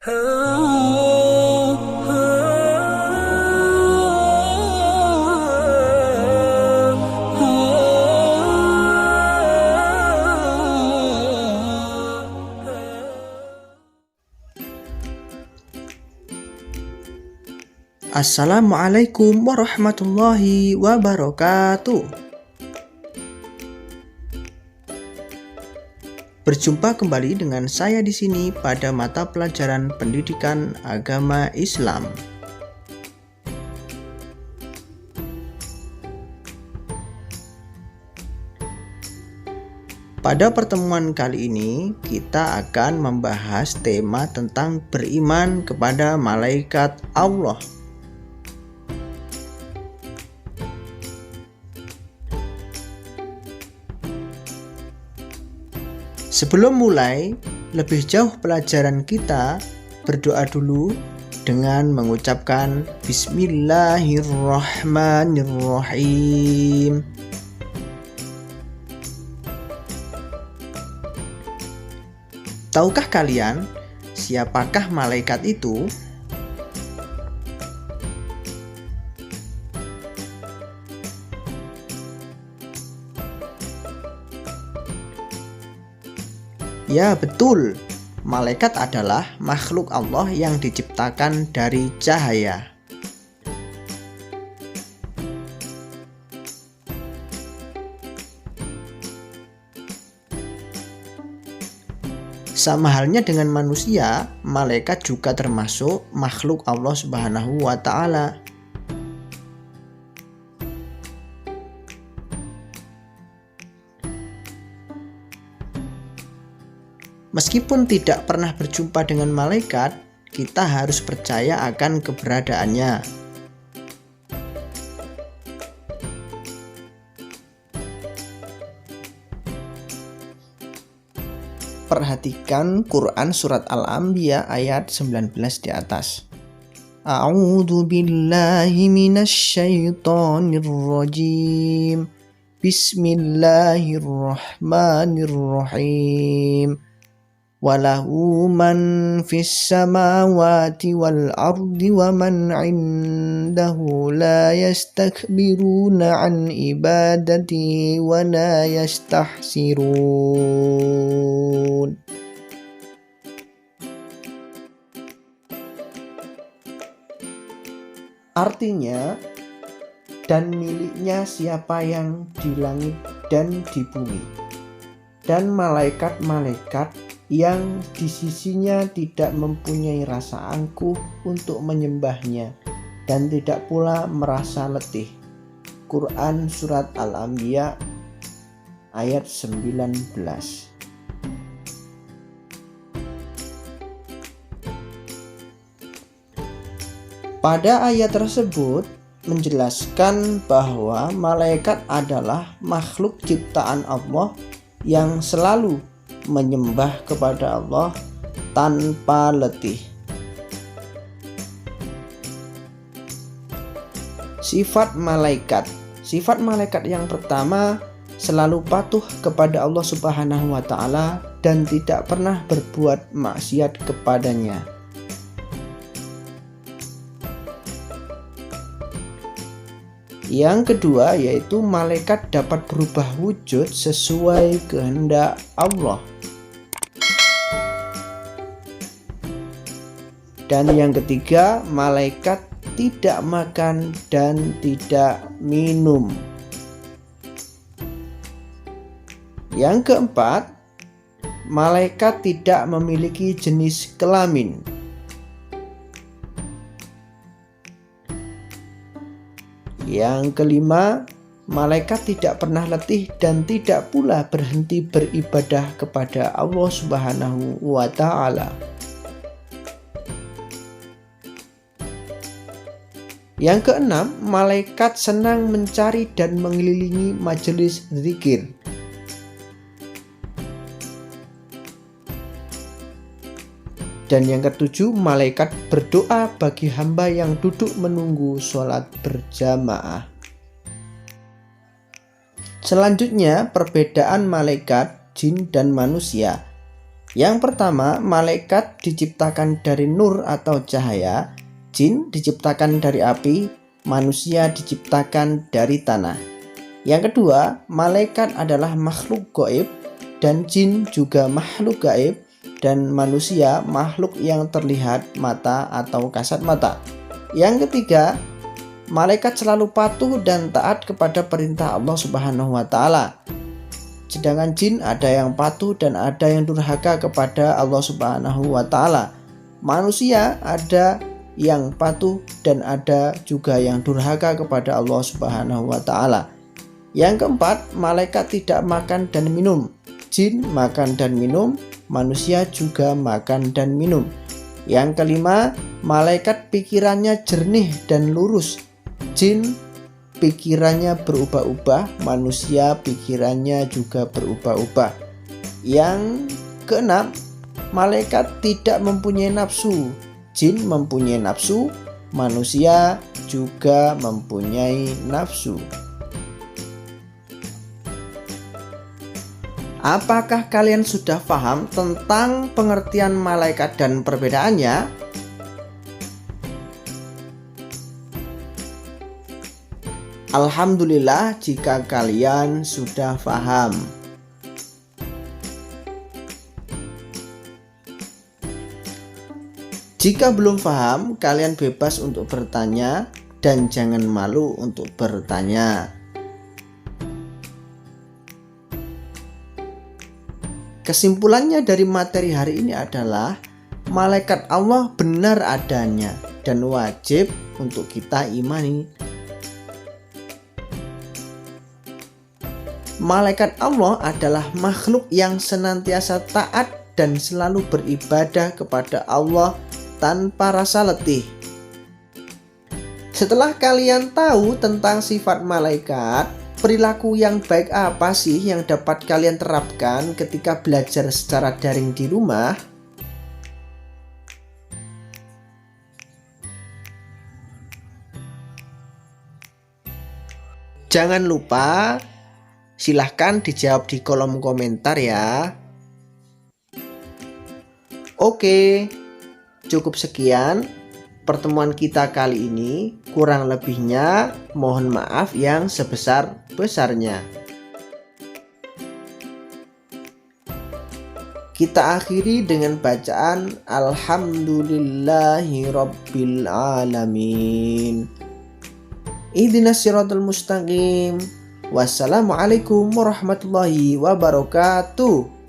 Assalamualaikum warahmatullahi wabarakatuh. Berjumpa kembali dengan saya di sini pada mata pelajaran pendidikan agama Islam. Pada pertemuan kali ini, kita akan membahas tema tentang beriman kepada malaikat Allah. Sebelum mulai lebih jauh pelajaran kita, berdoa dulu dengan mengucapkan Bismillahirrahmanirrahim. Tahukah kalian siapakah malaikat itu? Ya, betul. Malaikat adalah makhluk Allah yang diciptakan dari cahaya. Sama halnya dengan manusia, malaikat juga termasuk makhluk Allah Subhanahu wa Ta'ala. Meskipun tidak pernah berjumpa dengan malaikat, kita harus percaya akan keberadaannya. Perhatikan Quran surat Al-Anbiya ayat 19 di atas. A'udzu billahi minasyaitonir rajim. Bismillahirrahmanirrahim. Walahu man fis samawati wal ardi wa man indahu la yastakbiruna an ibadati wa la yastahsirun. Artinya, dan miliknya siapa yang di langit dan di bumi, dan malaikat-malaikat yang di sisinya tidak mempunyai rasa angkuh untuk menyembahnya dan tidak pula merasa letih. Quran surat Al-Anbiya ayat 19. Pada ayat tersebut menjelaskan bahwa malaikat adalah makhluk ciptaan Allah yang selalu menyembah kepada Allah tanpa letih. Sifat malaikat yang pertama selalu patuh kepada Allah Subhanahu wa Ta'ala dan tidak pernah berbuat maksiat kepadanya. Yang kedua yaitu malaikat dapat berubah wujud sesuai kehendak Allah. Dan yang ketiga, malaikat tidak makan dan tidak minum. Yang keempat, malaikat tidak memiliki jenis kelamin. Yang kelima, malaikat tidak pernah letih dan tidak pula berhenti beribadah kepada Allah Subhanahu wa Ta'ala. Yang keenam, malaikat senang mencari dan mengelilingi majelis zikir. Dan yang ketujuh, malaikat berdoa bagi hamba yang duduk menunggu sholat berjamaah. Selanjutnya, perbedaan malaikat, jin, dan manusia. Yang pertama, malaikat diciptakan dari nur atau cahaya, jin diciptakan dari api, manusia diciptakan dari tanah. Yang kedua, malaikat adalah makhluk gaib dan jin juga makhluk gaib dan manusia makhluk yang terlihat mata atau kasat mata. Yang ketiga, malaikat selalu patuh dan taat kepada perintah Allah Subhanahu wa taala. Sedangkan jin ada yang patuh dan ada yang durhaka kepada Allah Subhanahu wa taala. Manusia ada yang patuh dan ada juga yang durhaka kepada Allah Subhanahu wa taala. Yang keempat, malaikat tidak makan dan minum. Jin makan dan minum, manusia juga makan dan minum. Yang kelima, malaikat pikirannya jernih dan lurus. Jin pikirannya berubah-ubah, manusia pikirannya juga berubah-ubah. Yang keenam, malaikat tidak mempunyai nafsu. Jin mempunyai nafsu, manusia juga mempunyai nafsu. Apakah kalian sudah paham tentang pengertian malaikat dan perbedaannya? Alhamdulillah jika kalian sudah paham. Jika belum paham, kalian bebas untuk bertanya dan jangan malu untuk bertanya. Kesimpulannya dari materi hari ini adalah malaikat Allah benar adanya dan wajib untuk kita imani. Malaikat Allah adalah makhluk yang senantiasa taat dan selalu beribadah kepada Allah tanpa rasa letih. Setelah kalian tahu tentang sifat malaikat, perilaku yang baik apa sih yang dapat kalian terapkan ketika belajar secara daring di rumah? Jangan lupa silahkan dijawab di kolom komentar ya. Oke, cukup sekian pertemuan kita kali ini. Kurang lebihnya mohon maaf yang sebesar-besarnya. Kita akhiri dengan bacaan Alhamdulillahirabbil alamin. Ihdinas siratal mustaqim. Wassalamualaikum warahmatullahi wabarakatuh.